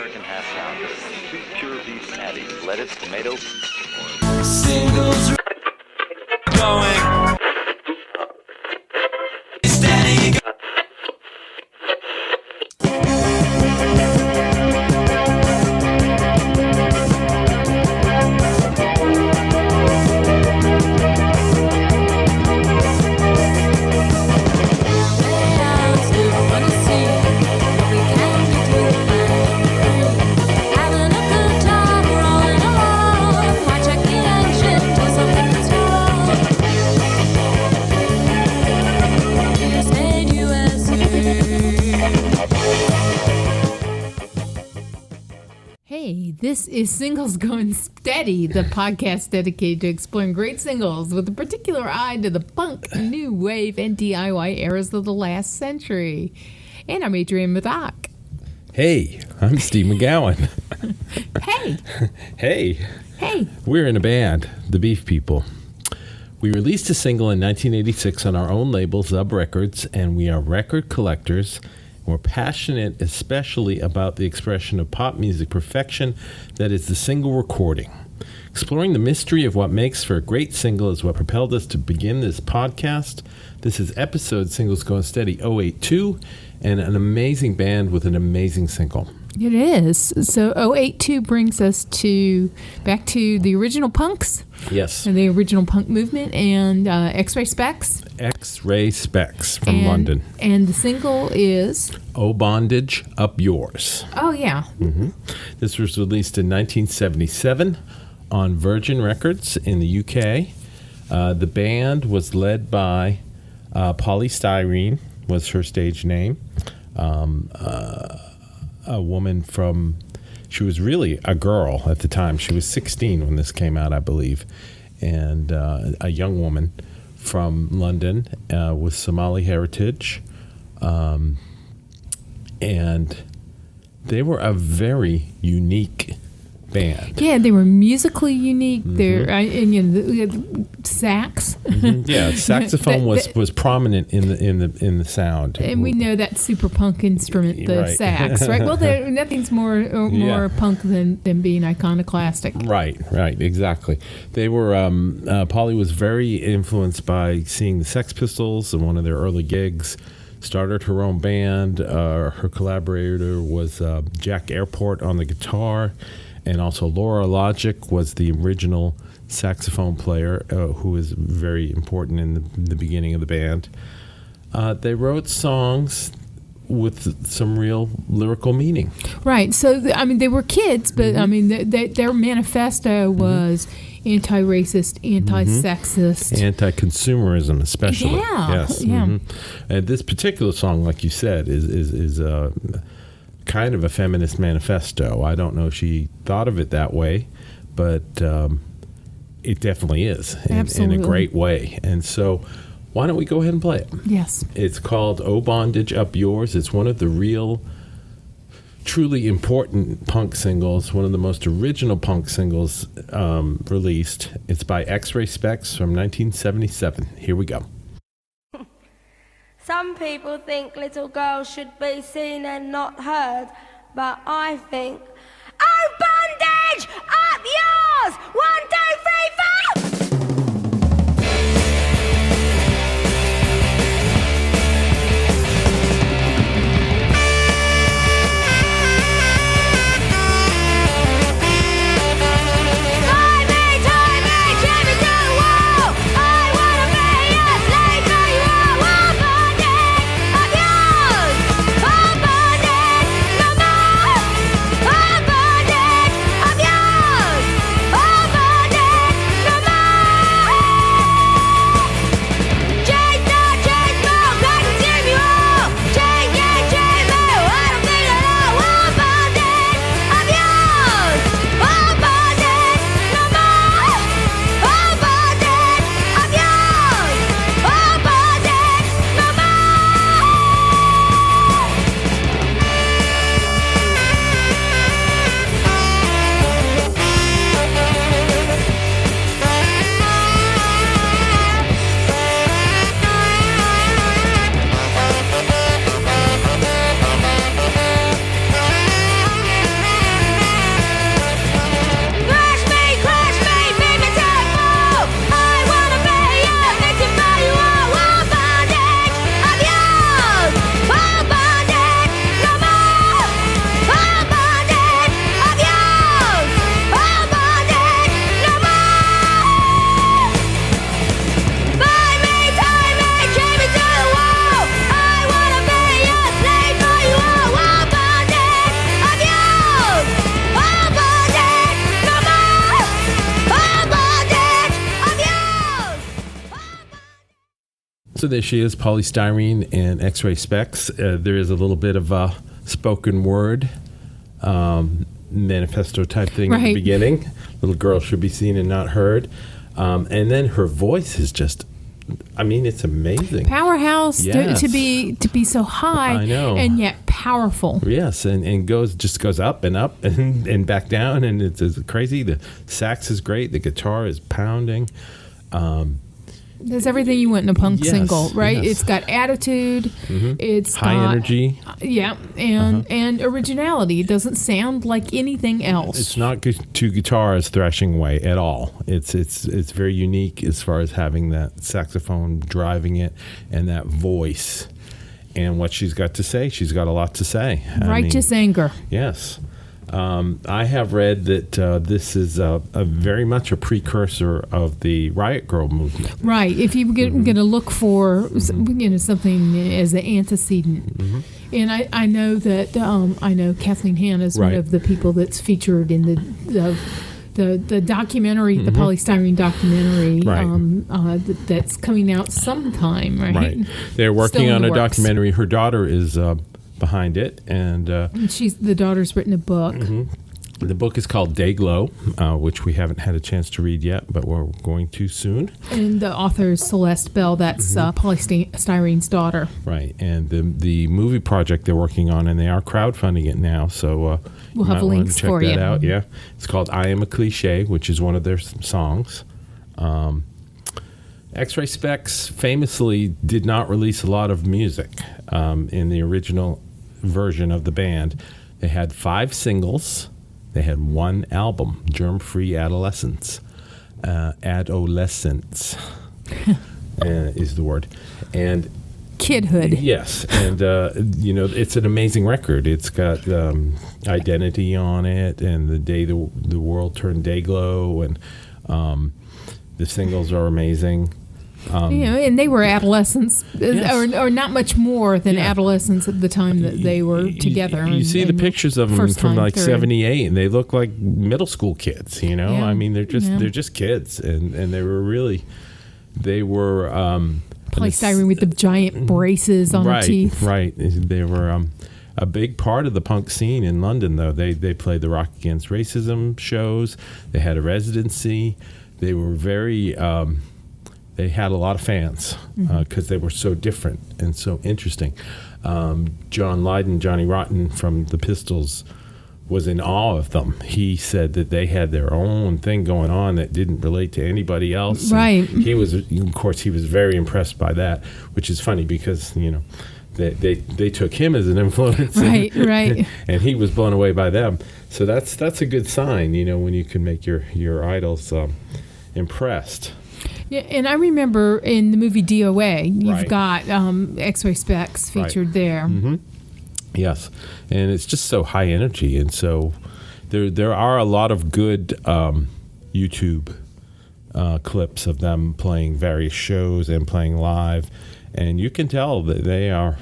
American half pound of 2 pure beef patties, lettuce, tomato. Singles going steady. This is Singles Going Steady, the podcast dedicated to exploring great singles with a particular eye to the punk, new wave, and DIY eras of the last century. And I'm Adrienne Meddock. Hey, I'm Steve McGowan. Hey. Hey. Hey. We're in a band, the Beef People. We released a single in 1986 on our own label, Zub Records, and we are record collectors. We're passionate especially about the expression of pop music perfection that is the single recording. Exploring the mystery of what makes for a great single is what propelled us to begin this podcast. This is episode Singles Going Steady 082, and an amazing band with an amazing single. It is. So 082 brings us back to the original punks. Yes. And the original punk movement and X-Ray-Spex. X-Ray-Spex from London. And the single is? Oh Bondage, Up Yours. Oh, yeah. Mm-hmm. This was released in 1977 on Virgin Records in the UK. The band was led by Poly Styrene, was her stage name. A woman from, she was really a girl at the time. She was 16 when this came out, I believe. And a young woman from London with Somali heritage. And they were a very unique band. Yeah, they were musically unique. Mm-hmm. The sax. Mm-hmm. Yeah, saxophone was prominent in the sound. And we know that super punk instrument, the right. sax, right? Well, nothing's more punk than being iconoclastic. Right, exactly. They were. Polly was very influenced by seeing the Sex Pistols in one of their early gigs. Started her own band. Her collaborator was Jack Airport on the guitar. And also Laura Logic was the original saxophone player who was very important in the beginning of the band. They wrote songs with some real lyrical meaning. Right. So, they were kids, but, mm-hmm. Their manifesto was anti-racist, anti-sexist. Mm-hmm. Anti-consumerism, especially. Yeah. Yes. Yeah. Mm-hmm. And this particular song, like you said, is kind of a feminist manifesto. I don't know if she thought of it that way, but it definitely is in a great way. And so why don't we go ahead and play it? Yes. It's called Oh Bondage, Up Yours. It's one of the real, truly important punk singles, one of the most original punk singles released. It's by X-Ray-Spex from 1977. Here we go. Some people think little girls should be seen and not heard, but I think, oh, bondage, up yours! 1, 2, 3, 4! Bondage, So there she is, Poly Styrene and X-Ray-Spex. There is a little bit of a spoken word manifesto type thing at the beginning. Little girl should be seen and not heard. And then her voice is just, I mean, it's amazing. Powerhouse. Yes. to be so high. I know. And yet powerful. Yes, and goes up and up and back down, and it's crazy. The sax is great. The guitar is pounding. There's everything you want in a punk single, right? Yes. It's got attitude. It's High got, energy. Yeah, and originality. It doesn't sound like anything else. It's not two guitars thrashing away at all. It's very unique as far as having that saxophone driving it and that voice and what she's got to say. She's got a lot to say. Righteous anger. Yes. I have read that this is a very much a precursor of the Riot Grrrl movement. Right. If you were going to look for something as the antecedent. And I know that I know Kathleen Hanna is one of the people that's featured in the documentary, the Poly Styrene documentary that's coming out sometime, right? Right. They're working on a documentary. Her daughter is behind it, and the daughter's written a book. The book is called Dayglow, which we haven't had a chance to read yet, but we're going to soon. And the author is Celeste Bell. That's Poly Styrene's daughter. Right, and the movie project they're working on, and they are crowdfunding it now, so we'll have links check for that you. out. Yeah, it's called "I Am a Cliche," which is one of their songs. X-Ray-Spex famously did not release a lot of music in the original version of the band. They had 5 singles. They had 1 album, Germ-Free Adolescence. Adolescence is the word. And kidhood. yes, and it's an amazing record. It's got Identity on it, and The Day the World Turned Dayglow, and the singles are amazing. And they were adolescents, Yes. or not much more than adolescents at the time that they were together. You see the pictures of them from like '78, and they look like middle school kids. Yeah. I mean, they're just kids, and they were polystyrene with the giant braces on their teeth. Right. They were a big part of the punk scene in London, though. They played the Rock Against Racism shows. They had a residency. They were very. They had a lot of fans because they were so different and so interesting. John Lydon, Johnny Rotten from the Pistols, was in awe of them. He said that they had their own thing going on that didn't relate to anybody else. Right. And he was very impressed by that, which is funny because they took him as an influence. Right. And he was blown away by them. So that's a good sign, when you can make your idols impressed. Yeah, and I remember in the movie DOA, you've got X-Ray-Spex featured there. Yes, and it's just so high energy, and so there are a lot of good YouTube clips of them playing various shows and playing live, and you can tell that they're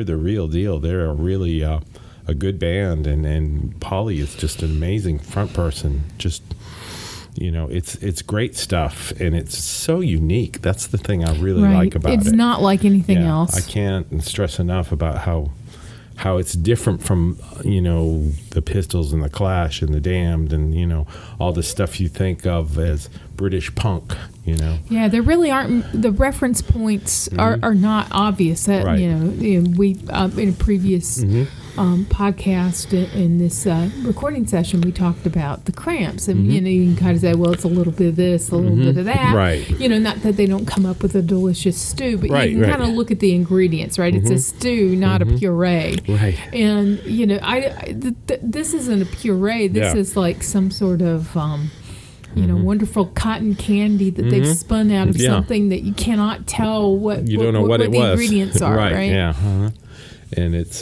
the real deal. They're really a good band, and Poly is just an amazing front person. Just it's great stuff, and it's so unique. That's the thing I really like about it. It's not like anything else. I can't stress enough about how it's different from the Pistols and the Clash and the Damned and all the stuff you think of as British punk. Yeah, there really aren't. The reference points are not obvious. That we in a previous podcast in this recording session we talked about the Cramps, and you can kind of say, well, it's a little bit of this, a little bit of that. Right. Not that they don't come up with a delicious stew, but you can kind of look at the ingredients. Right. It's a stew, not a puree. Right. And this isn't a puree. This is like some sort of wonderful cotton candy that they've spun out of something that you cannot tell what you don't know what it the was. ingredients are, right? Yeah. And it's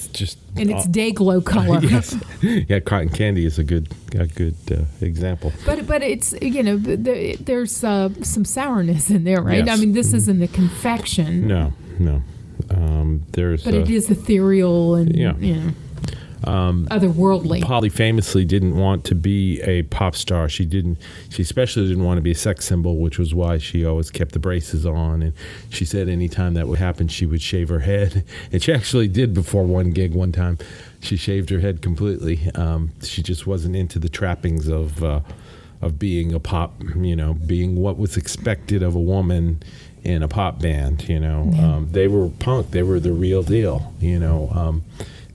just it's day glow color. Yes. Yeah, cotton candy is a good example. But it's there's some sourness in there, right? Yes. I mean, this isn't a confection. No. There's but it is ethereal and otherworldly. Poly famously didn't want to be a pop star. She especially didn't want to be a sex symbol, which was why she always kept the braces on. And she said anytime that would happen, she would shave her head. And she actually did before one gig one time. She shaved her head completely. She just wasn't into the trappings of being a pop, being what was expected of a woman in a pop band. They were punk. They were the real deal.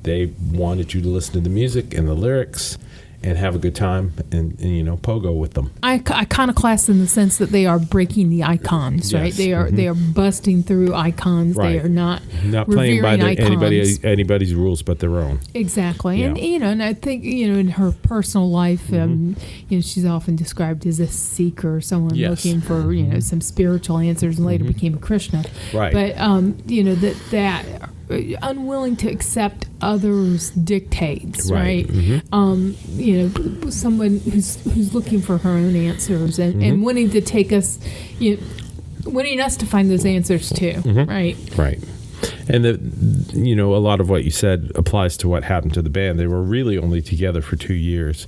They wanted you to listen to the music and the lyrics and have a good time and pogo with them. Iconoclast in the sense that they are breaking the icons, right? Yes. They are busting through icons. Right. They are not playing by icons. anybody's rules but their own. Exactly. Yeah. And I think in her personal life, she's often described as a seeker, someone Yes. looking for some spiritual answers, and later became a Krishna. Right. But that unwilling to accept others' dictates, right? Someone who's looking for her own answers and wanting to take us, wanting us to find those answers too, right? Right. And a lot of what you said applies to what happened to the band. They were really only together for 2 years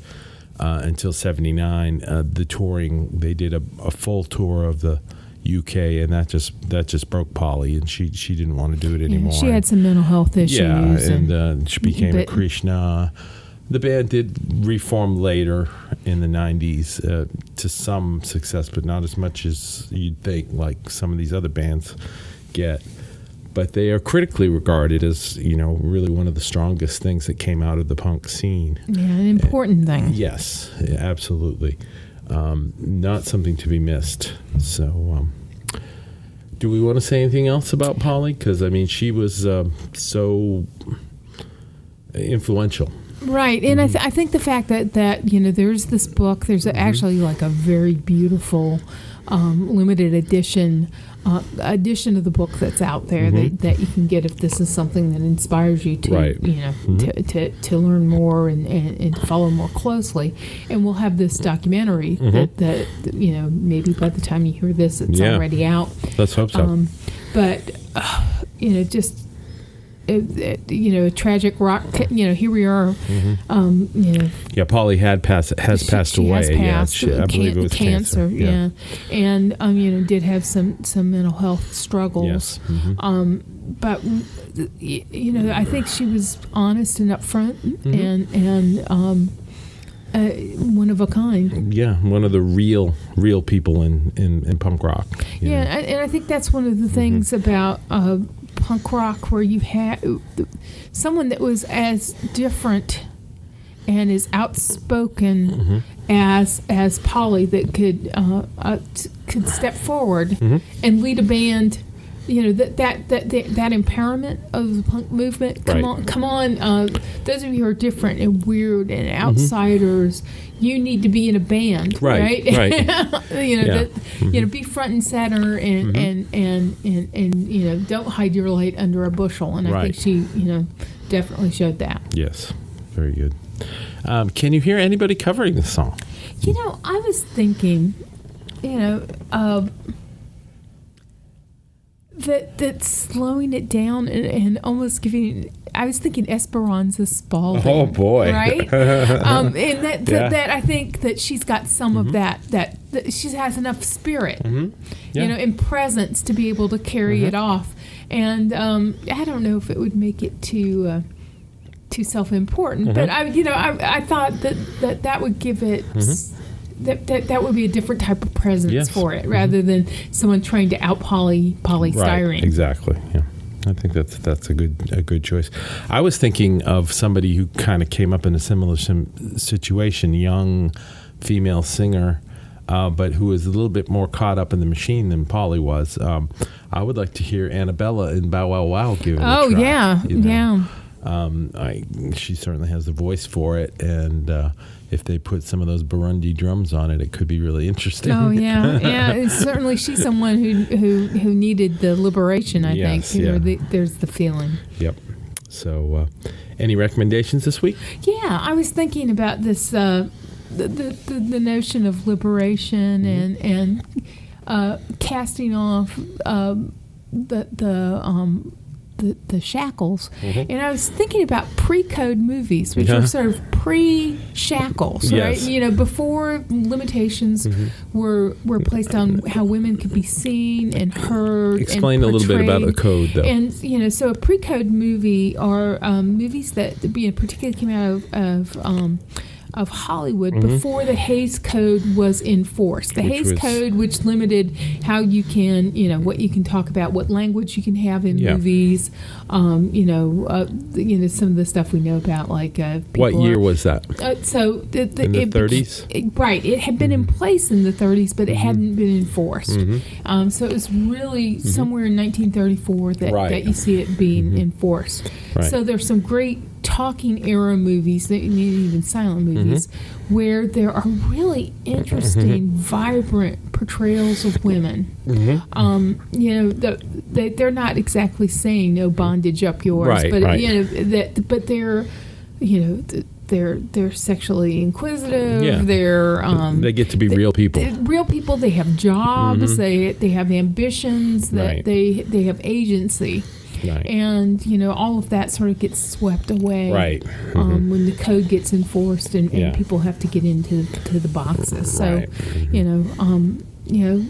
until '79. The touring, they did a full tour of the UK, and that just broke Poly, and she didn't want to do it anymore. She had some mental health issues. Yeah, and she became a Krishna. The band did reform later in the 90s to some success, but not as much as you'd think, like some of these other bands get. But they are critically regarded as, really one of the strongest things that came out of the punk scene. Yeah, an important thing. Yes, absolutely. Not something to be missed. So, do we want to say anything else about Poly? Because, she was so influential. Right, and I think the fact that there's this book, there's actually like a very beautiful limited edition of the book that's out there that you can get if this is something that inspires you to to learn more and follow more closely. And we'll have this documentary that maybe by the time you hear this it's already out. Let's hope so. But just a tragic rock. Here we are. Yeah, Poly has passed away. Has passed. I believe it was cancer. Yeah, and did have some mental health struggles. Yes. But I think she was honest and upfront and one of a kind. Yeah, one of the real people in punk rock. And I think that's one of the things about punk rock, where you had someone that was as different and as outspoken as Poly, that could step forward and lead a band. That empowerment of the punk movement. Come on! Those of you who are different and weird and outsiders, you need to be in a band, right? Be front and center and don't hide your light under a bushel. And I think she definitely showed that. Yes, very good. Can you hear anybody covering this song? I was thinking, that slowing it down and almost giving. I was thinking Esperanza Spalding. Oh boy! Right, and that I think that she's got some of that she has enough spirit, and presence to be able to carry it off. And I don't know if it would make it too self-important, but I thought that would give it. That would be a different type of presence for it, rather than someone trying to out Poly Styrene. Right, exactly. Yeah, I think that's a good choice. I was thinking of somebody who kind of came up in a similar situation, young female singer, but who was a little bit more caught up in the machine than Poly was. I would like to hear Annabella in Bow Wow Wow give it a try. Oh yeah, yeah. She certainly has the voice for it, and if they put some of those Burundi drums on it, it could be really interesting. Oh yeah, yeah. And certainly, she's someone who needed the liberation. I think there's the feeling. Yep. So, any recommendations this week? Yeah, I was thinking about this the notion of liberation and casting off the the shackles, and I was thinking about pre-code movies, which are sort of pre-shackles, right? Yes. You know, before limitations were placed on how women could be seen and heard. Explain and a little bit about the portrayed. code, though. And you know, so a pre-code movie are movies that, particularly came out of Hollywood before the Hays Code was enforced. The Hays Code, which limited how you can, what you can talk about, what language you can have in movies, some of the stuff we know about, like what year was that? So in the 30s? Right. It had been in place in the 30s, but it hadn't been enforced. So it was really somewhere in 1934 that you see it being enforced. Right. So there's some great talking era movies, even silent movies, where there are really interesting, vibrant portrayals of women. They're not exactly saying no bondage up yours, but they're they're sexually inquisitive. Yeah. They get to be real people. Real people. They have jobs. They have ambitions. That they have agency. Right. And, all of that sort of gets swept away when the code gets enforced and people have to get into the boxes. So,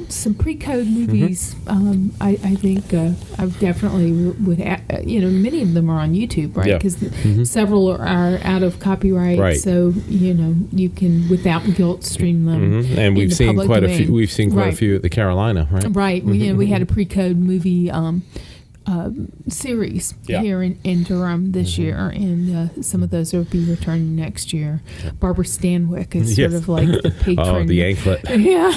some pre-code movies, I think I definitely would, many of them are on YouTube, right? Because several are out of copyright. Right. So, you can, without guilt, stream them. And we've seen quite a few. We've seen quite a few at the Carolina, right? Right. We had a pre-code movie series here in Durham this year, and some of those will be returning next year. Barbara Stanwyck is sort of like the patron. Oh, the anklet. Yeah.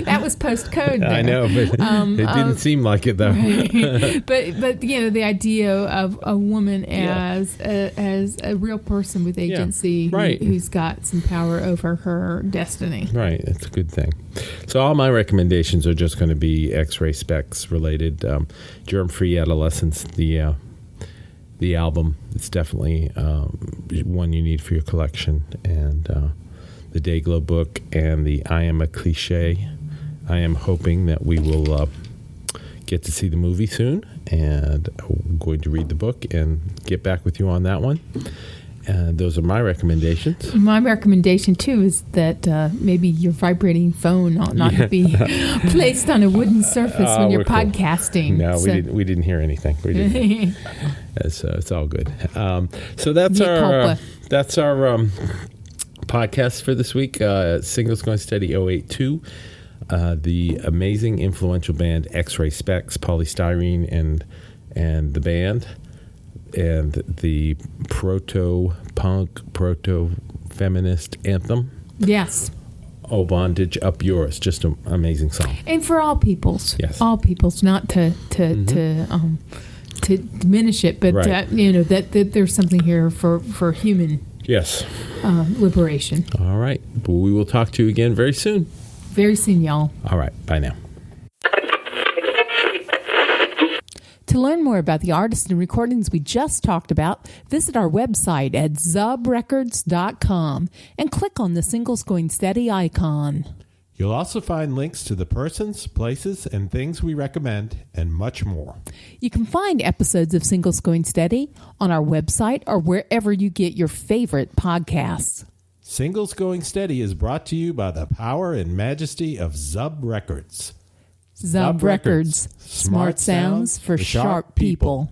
That was post-code there. I know, but it didn't seem like it, though. Right. But the idea of a woman as a real person with agency who's got some power over her destiny. Right. That's a good thing. So all my recommendations are just going to be X-Ray-Spex related. Germ-Free Adolescence, the album. It's definitely one you need for your collection. And the Dayglow book and the I Am a Cliche. I am hoping that we will get to see the movie soon. And I'm going to read the book and get back with you on that one. And those are my recommendations. My recommendation, too, is that maybe your vibrating phone ought not to be placed on a wooden surface when you're podcasting. Cool. No, we didn't hear anything. We didn't. It's all good. So that's our podcast for this week. Singles Going Steady 082. The amazing, influential band X-Ray-Spex, Poly Styrene and the band. And the proto-punk, proto-feminist anthem. Yes. Oh, Bondage, Up Yours. Just an amazing song. And for all peoples. Yes. All peoples, not to diminish it, but that there's something here for human liberation. All right. We will talk to you again very soon. Very soon, y'all. All right. Bye now. To learn more about the artists and recordings we just talked about, visit our website at zubrecords.com and click on the Singles Going Steady icon. You'll also find links to the persons, places, and things we recommend, and much more. You can find episodes of Singles Going Steady on our website or wherever you get your favorite podcasts. Singles Going Steady is brought to you by the power and majesty of Zub Records. Zub Records. Smart sounds for sharp people.